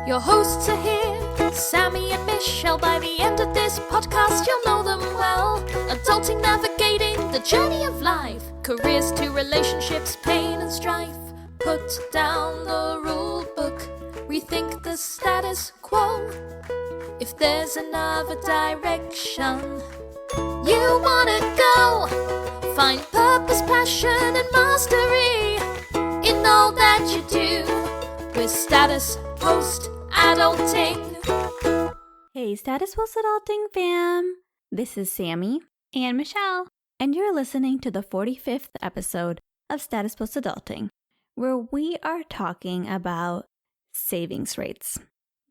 Your hosts are here, Sammie and Michelle. By the end of this podcast, you'll know them well. Adulting, navigating the journey of life. Careers to relationships, pain and strife. Put down the rule book, rethink the status quo. If there's another direction you wanna go, find purpose, passion and mastery in all that you do with Status Post Adulting. Hey, Status Post Adulting fam! This is Sammie and Michelle, and you're listening to the 45th episode of Status Post Adulting, where we are talking about savings rates.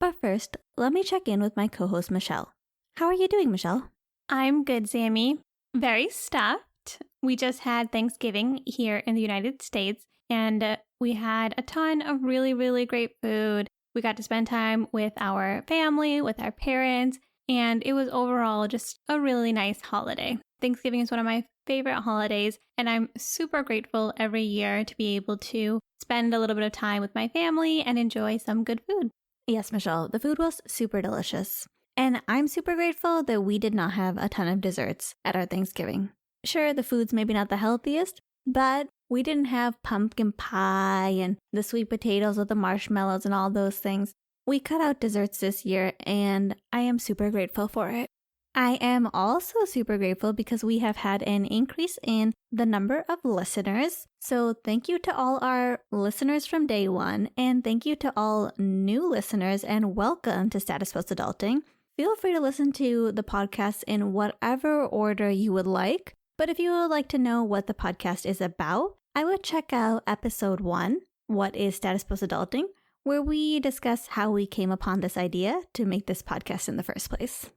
But first, let me check in with my co-host Michelle. How are you doing, Michelle? I'm good, Sammie. Very stuffed. We just had Thanksgiving here in the United States, and we had a ton of really great food. We got to spend time with our family, with our parents, and it was overall just a really nice holiday. Thanksgiving is one of my favorite holidays, and I'm super grateful every year to be able to spend a little bit of time with my family and enjoy some good food. Yes, Michelle, the food was super delicious. And I'm super grateful that we did not have a ton of desserts at our Thanksgiving. Sure, the food's maybe not the healthiest, but we didn't have pumpkin pie and the sweet potatoes with the marshmallows and all those things. We cut out desserts this year, and I am super grateful for it. I am also super grateful because we have had an increase in the number of listeners. So thank you to all our listeners from day one, and thank you to all new listeners, and welcome to Status Post Adulting. Feel free to listen to the podcast in whatever order you would like. But if you would like to know what the podcast is about, I would check out episode 1, What is Status Post Adulting?, where we discuss how we came upon this idea to make this podcast in the first place.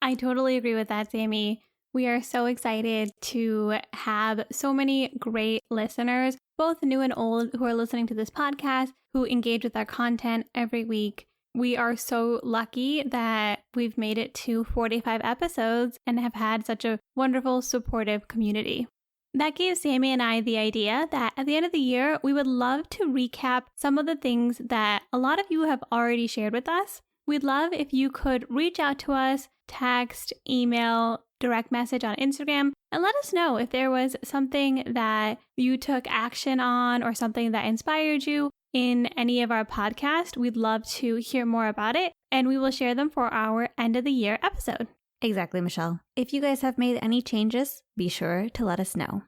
I totally agree with that, Sammie. We are so excited to have so many great listeners, both new and old, who are listening to this podcast, who engage with our content every week. We are so lucky that we've made it to 45 episodes and have had such a wonderful, supportive community. That gave Sammie and I the idea that at the end of the year, we would love to recap some of the things that a lot of you have already shared with us. We'd love if you could reach out to us, text, email, direct message on Instagram, and let us know if there was something that you took action on or something that inspired you in any of our podcasts. We'd love to hear more about it, and we will share them for our end of the year episode. Exactly, Michelle. If you guys have made any changes, be sure to let us know.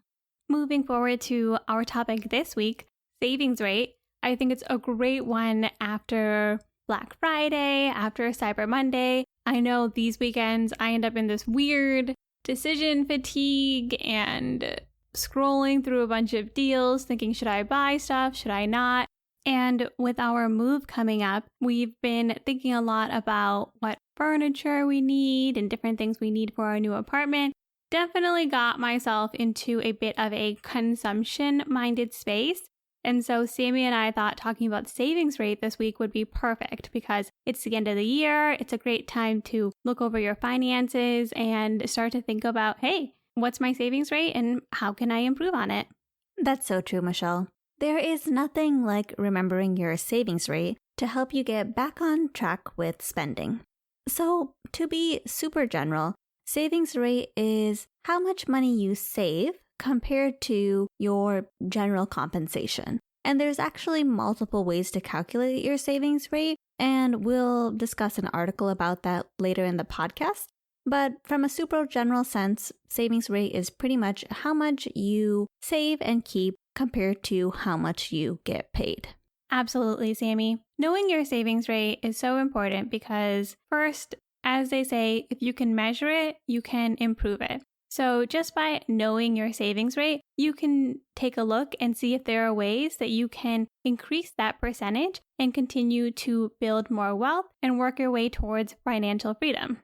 Moving forward to our topic this week, savings rate. I think it's a great one after Black Friday, after Cyber Monday. I know these weekends I end up in this weird decision fatigue and scrolling through a bunch of deals, thinking, should I buy stuff? Should I not? And with our move coming up, we've been thinking a lot about what furniture we need and different things we need for our new apartment. Definitely got myself into a bit of a consumption-minded space. And so Sammie and I thought talking about savings rate this week would be perfect because it's the end of the year. It's a great time to look over your finances and start to think about, hey, what's my savings rate and how can I improve on it? That's so true, Michelle. There is nothing like remembering your savings rate to help you get back on track with spending. So, to be super general, savings rate is how much money you save compared to your general compensation. And there's actually multiple ways to calculate your savings rate, and we'll discuss an article about that later in the podcast. But from a super general sense, savings rate is pretty much how much you save and keep compared to how much you get paid. Absolutely, Sammie. Knowing your savings rate is so important because first, as they say, if you can measure it, you can improve it. So just by knowing your savings rate, you can take a look and see if there are ways that you can increase that percentage and continue to build more wealth and work your way towards financial freedom.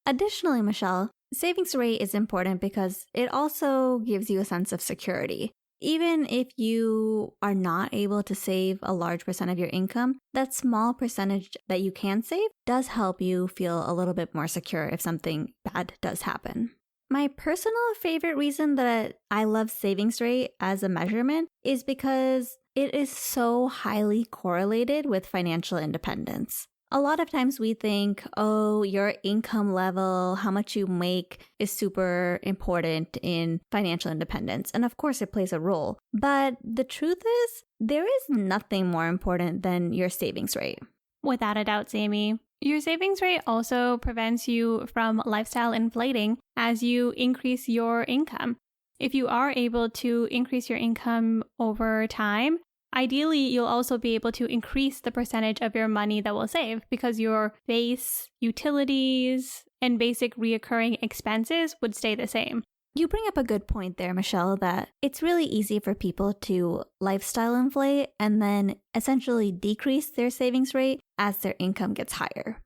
Additionally, Michelle, savings rate is important because it also gives you a sense of security. Even if you are not able to save a large percent of your income, that small percentage that you can save does help you feel a little bit more secure if something bad does happen. My personal favorite reason that I love savings rate as a measurement is because it is so highly correlated with financial independence. A lot of times we think, oh, your income level, how much you make is super important in financial independence. And of course, it plays a role. But the truth is, there is nothing more important than your savings rate. Without a doubt, Sammie. Your savings rate also prevents you from lifestyle inflating as you increase your income. If you are able to increase your income over time, ideally, you'll also be able to increase the percentage of your money that will save because your base utilities and basic reoccurring expenses would stay the same. You bring up a good point there, Michelle, that it's really easy for people to lifestyle inflate and then essentially decrease their savings rate as their income gets higher.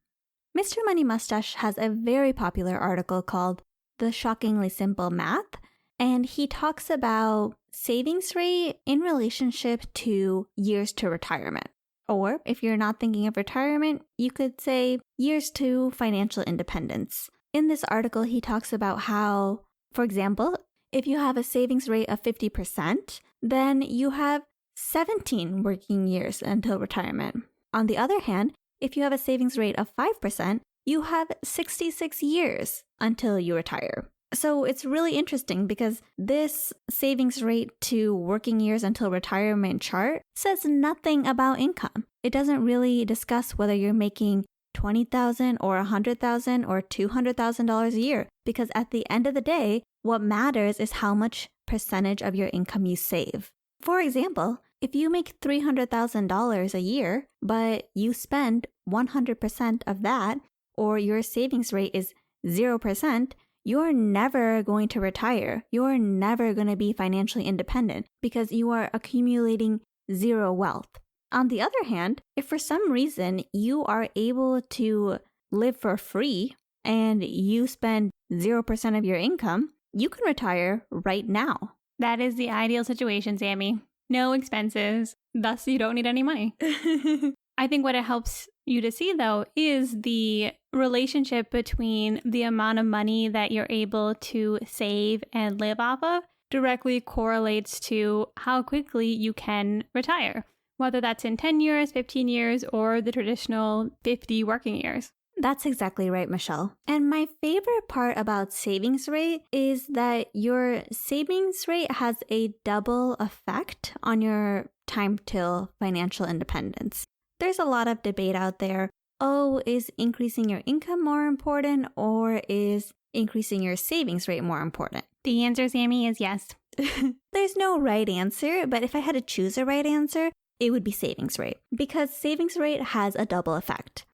Mr. Money Mustache has a very popular article called The Shockingly Simple Math, and he talks about savings rate in relationship to years to retirement. Or if you're not thinking of retirement, you could say years to financial independence. In this article, he talks about how, for example, if you have a savings rate of 50%, then you have 17 working years until retirement. On the other hand, if you have a savings rate of 5%, you have 66 years until you retire. So it's really interesting because this savings rate to working years until retirement chart says nothing about income. It doesn't really discuss whether you're making $20,000 or $100,000 or $200,000 a year, because at the end of the day, what matters is how much percentage of your income you save. For example, if you make $300,000 a year, but you spend 100% of that, or your savings rate is 0%, you're never going to retire. You're never going to be financially independent because you are accumulating zero wealth. On the other hand, if for some reason you are able to live for free and you spend 0% of your income, you can retire right now. That is the ideal situation, Sammie. No expenses, thus you don't need any money. I think what it helps you to see, though, is the relationship between the amount of money that you're able to save and live off of directly correlates to how quickly you can retire, whether that's in 10 years, 15 years, or the traditional 50 working years. That's exactly right, Michelle. And my favorite part about savings rate is that your savings rate has a double effect on your time till financial independence. There's a lot of debate out there. Oh, is increasing your income more important or is increasing your savings rate more important? The answer, Sammie, is yes. There's no right answer, but if I had to choose a right answer, it would be savings rate, because savings rate has a double effect.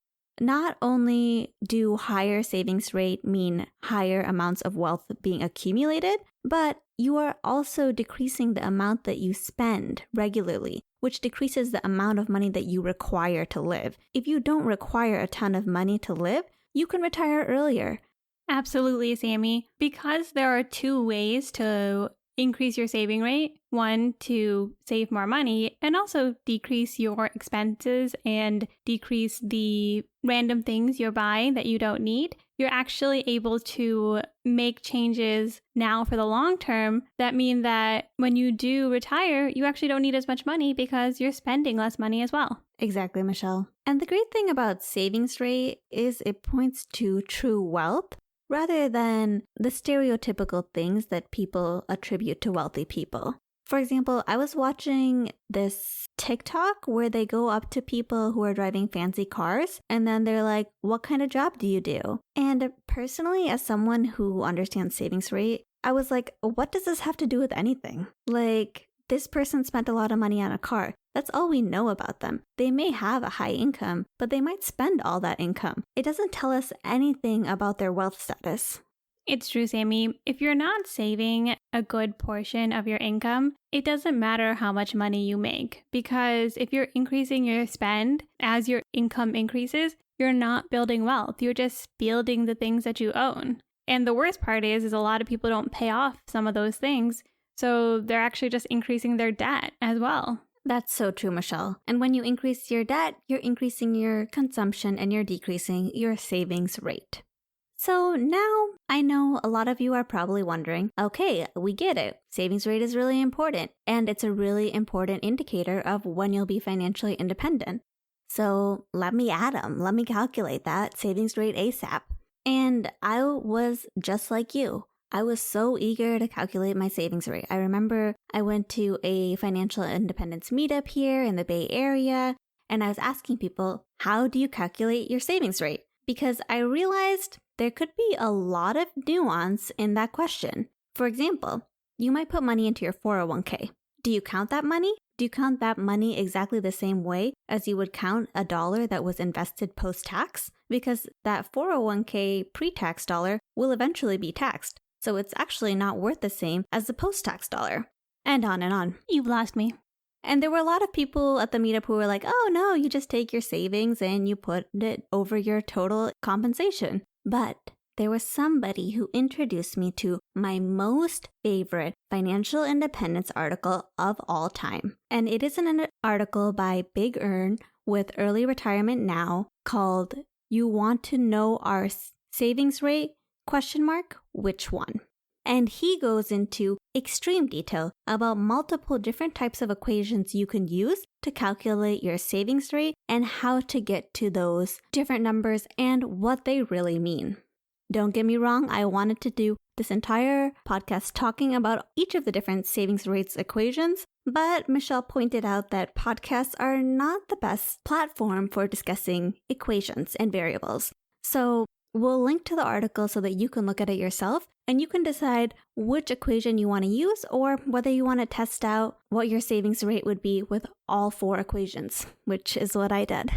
Not only do higher savings rate mean higher amounts of wealth being accumulated, but you are also decreasing the amount that you spend regularly, which decreases the amount of money that you require to live. If you don't require a ton of money to live, you can retire earlier. Absolutely, Sammie. Because there are two ways to increase your saving rate. One, to save more money, and also decrease your expenses and decrease the random things you're buying that you don't need. You're actually able to make changes now for the long term that mean that when you do retire, you actually don't need as much money because you're spending less money as well. Exactly, Michelle. And the great thing about savings rate is it points to true wealth rather than the stereotypical things that people attribute to wealthy people. For example, I was watching this TikTok where they go up to people who are driving fancy cars and then they're like, what kind of job do you do? And personally, as someone who understands savings rate, I was like, what does this have to do with anything? Like, this person spent a lot of money on a car. That's all we know about them. They may have a high income, but they might spend all that income. It doesn't tell us anything about their wealth status. It's true, Sammie. If you're not saving a good portion of your income, it doesn't matter how much money you make. Because if you're increasing your spend as your income increases, you're not building wealth. You're just building the things that you own. And the worst part is a lot of people don't pay off some of those things. So they're actually just increasing their debt as well. That's so true, Michelle. And when you increase your debt, you're increasing your consumption and you're decreasing your savings rate. So now I know a lot of you are probably wondering, okay, we get it. Savings rate is really important, and it's a really important indicator of when you'll be financially independent. So let me add them. Let me calculate that savings rate ASAP. And I was just like you. I was so eager to calculate my savings rate. I remember I went to a financial independence meetup here in the Bay Area, and I was asking people, how do you calculate your savings rate? Because I realized there could be a lot of nuance in that question. For example, you might put money into your 401k. Do you count that money? Do you count that money exactly the same way as you would count a dollar that was invested post-tax? Because that 401k pre-tax dollar will eventually be taxed. So it's actually not worth the same as the post-tax dollar. And on and on. You've lost me. And there were a lot of people at the meetup who were like, oh no, you just take your savings and you put it over your total compensation. But there was somebody who introduced me to my most favorite financial independence article of all time. And it is an article by Big Earn with Early Retirement Now called You Want to Know Our Savings Rate? Which one? And he goes into extreme detail about multiple different types of equations you can use to calculate your savings rate and how to get to those different numbers and what they really mean. Don't get me wrong, I wanted to do this entire podcast talking about each of the different savings rates equations, but Michelle pointed out that podcasts are not the best platform for discussing equations and variables. So we'll link to the article so that you can look at it yourself and you can decide which equation you want to use or whether you want to test out what your savings rate would be with all 4 equations, which is what I did.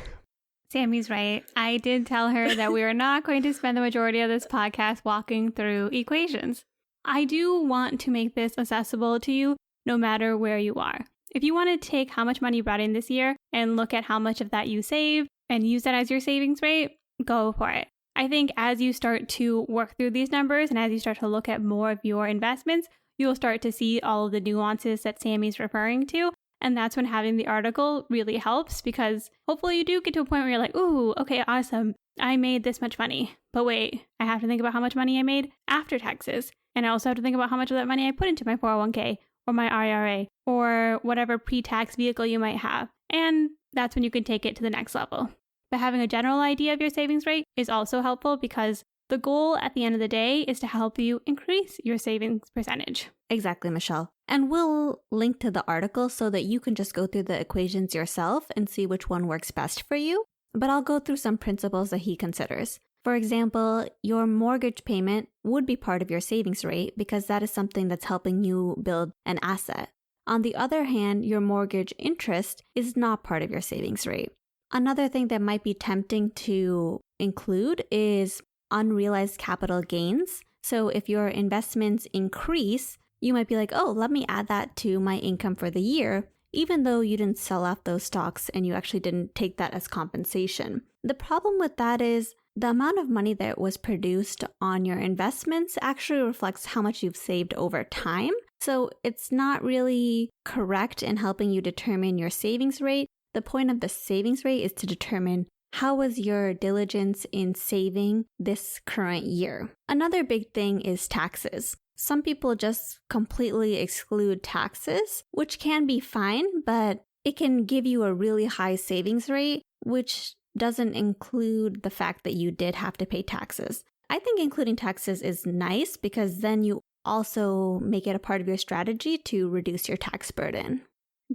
Sammie's right. I did tell her that we are not going to spend the majority of this podcast walking through equations. I do want to make this accessible to you no matter where you are. If you want to take how much money you brought in this year and look at how much of that you saved and use that as your savings rate, go for it. I think as you start to work through these numbers and as you start to look at more of your investments, you'll start to see all of the nuances that Sammie's referring to. And that's when having the article really helps because hopefully you do get to a point where you're like, ooh, okay, awesome. I made this much money. But wait, I have to think about how much money I made after taxes. And I also have to think about how much of that money I put into my 401k or my IRA or whatever pre-tax vehicle you might have. And that's when you can take it to the next level. But having a general idea of your savings rate is also helpful because the goal at the end of the day is to help you increase your savings percentage. Exactly, Michelle. And we'll link to the article so that you can just go through the equations yourself and see which one works best for you. But I'll go through some principles that he considers. For example, your mortgage payment would be part of your savings rate because that is something that's helping you build an asset. On the other hand, your mortgage interest is not part of your savings rate. Another thing that might be tempting to include is unrealized capital gains. So if your investments increase, you might be like, oh, let me add that to my income for the year, even though you didn't sell off those stocks and you actually didn't take that as compensation. The problem with that is the amount of money that was produced on your investments actually reflects how much you've saved over time. So it's not really correct in helping you determine your savings rate. The point of the savings rate is to determine how was your diligence in saving this current year. Another big thing is taxes. Some people just completely exclude taxes, which can be fine, but it can give you a really high savings rate, which doesn't include the fact that you did have to pay taxes. I think including taxes is nice because then you also make it a part of your strategy to reduce your tax burden.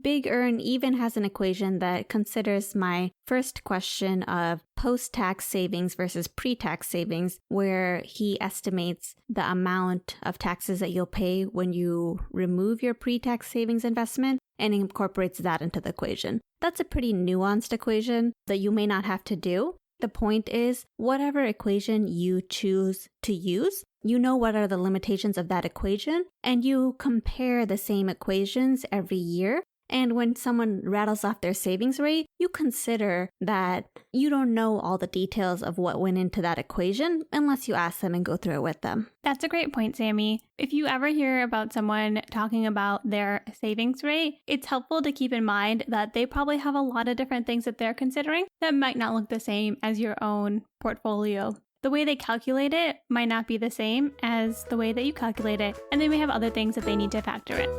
Big Earn even has an equation that considers my first question of post-tax savings versus pre-tax savings, where he estimates the amount of taxes that you'll pay when you remove your pre-tax savings investment and incorporates that into the equation. That's a pretty nuanced equation that you may not have to do. The point is, whatever equation you choose to use, you know what are the limitations of that equation, and you compare the same equations every year. And when someone rattles off their savings rate, you consider that you don't know all the details of what went into that equation unless you ask them and go through it with them. That's a great point, Sammie. If you ever hear about someone talking about their savings rate, it's helpful to keep in mind that they probably have a lot of different things that they're considering that might not look the same as your own portfolio. The way they calculate it might not be the same as the way that you calculate it, and they may have other things that they need to factor in.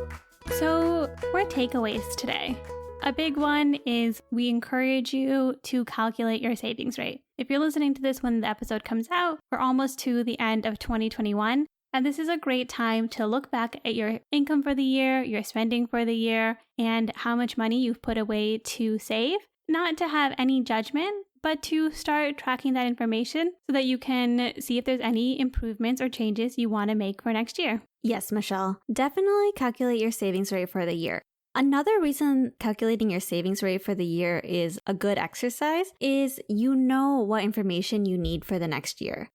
So, for takeaways today, A big one is we encourage you to calculate your savings rate. If you're listening to this when the episode comes out, we're almost to the end of 2021, and this is a great time to look back at your income for the year, your spending for the year, and how much money you've put away to save. Not to have any judgment, but to start tracking that information so that you can see if there's any improvements or changes you want to make for next year. Yes, Michelle. Definitely calculate your savings rate for the year. Another reason calculating your savings rate for the year is a good exercise is you know what information you need for the next year.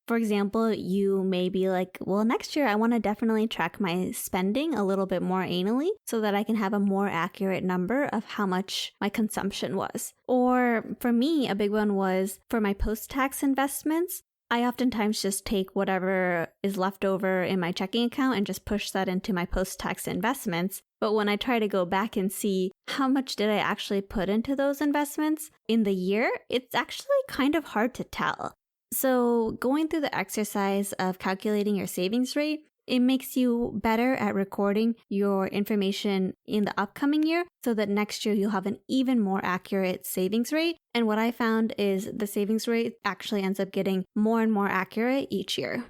For example, you may be like, well, next year I want to definitely track my spending a little bit more anally so that I can have a more accurate number of how much my consumption was. Or for me, a big one was for my post-tax investments. I oftentimes just take whatever is left over in my checking account and just push that into my post-tax investments. But when I try to go back and see how much did I actually put into those investments in the year, it's actually kind of hard to tell. So going through the exercise of calculating your savings rate, it makes you better at recording your information in the upcoming year so that next year you'll have an even more accurate savings rate. And what I found is the savings rate actually ends up getting more and more accurate each year.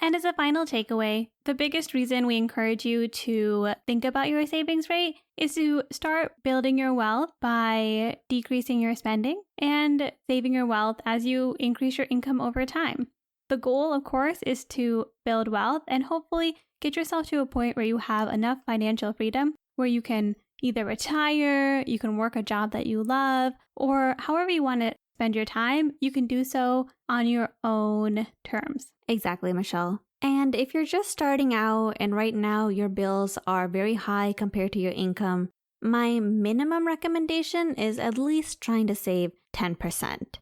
And as a final takeaway, the biggest reason we encourage you to think about your savings rate is to start building your wealth by decreasing your spending and saving your wealth as you increase your income over time. The goal, of course, is to build wealth and hopefully get yourself to a point where you have enough financial freedom where you can either retire, you can work a job that you love, or however you want to spend your time, you can do so on your own terms. Exactly, Michelle. And if you're just starting out and right now your bills are very high compared to your income, my minimum recommendation is at least trying to save 10%.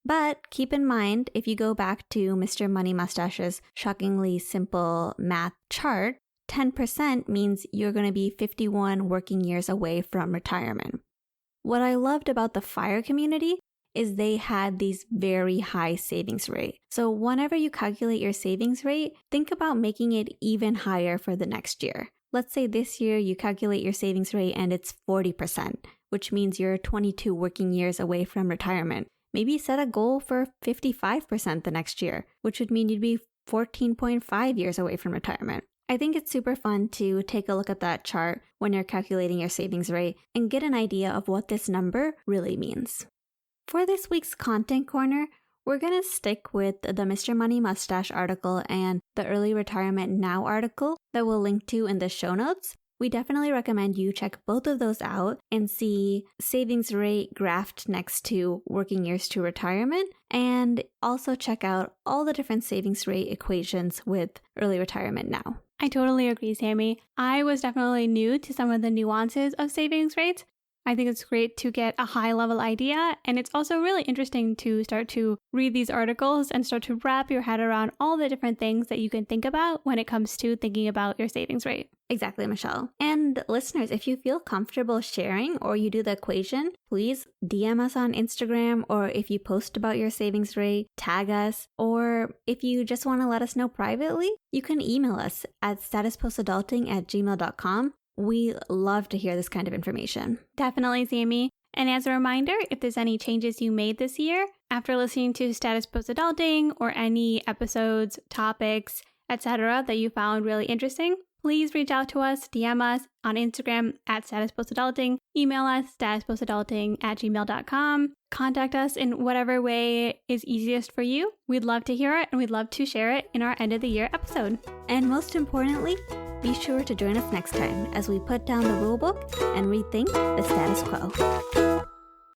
But keep in mind, if you go back to Mr. Money Mustache's shockingly simple math chart, 10% means you're going to be 51 working years away from retirement. What I loved about the FIRE community is they had these very high savings rate. So whenever you calculate your savings rate, think about making it even higher for the next year. Let's say this year you calculate your savings rate and it's 40%, which means you're 22 working years away from retirement. Maybe set a goal for 55% the next year, which would mean you'd be 14.5 years away from retirement. I think it's super fun to take a look at that chart when you're calculating your savings rate and get an idea of what this number really means. For this week's Content Corner, we're going to stick with the Mr. Money Mustache article and the Early Retirement Now article that we'll link to in the show notes. We definitely recommend you check both of those out and see savings rate graphed next to working years to retirement, and also check out all the different savings rate equations with Early Retirement Now. I totally agree, Sammie. I was definitely new to some of the nuances of savings rates. I think it's great to get a high-level idea, and it's also really interesting to start to read these articles and start to wrap your head around all the different things that you can think about when it comes to thinking about your savings rate. Exactly, Michelle. And listeners, if you feel comfortable sharing or you do the equation, please DM us on Instagram, or if you post about your savings rate, tag us, or if you just want to let us know privately, you can email us at statuspostadulting@gmail.com. We love to hear this kind of information. Definitely, Sammie. And as a reminder, if there's any changes you made this year after listening to Status Post Adulting or any episodes, topics, etc. that you found really interesting, please reach out to us, DM us on Instagram at Status Post Adulting, email us statuspostadulting@gmail.com, contact us in whatever way is easiest for you. We'd love to hear it, and we'd love to share it in our end of the year episode. And most importantly, be sure to join us next time as we put down the rulebook and rethink the status quo.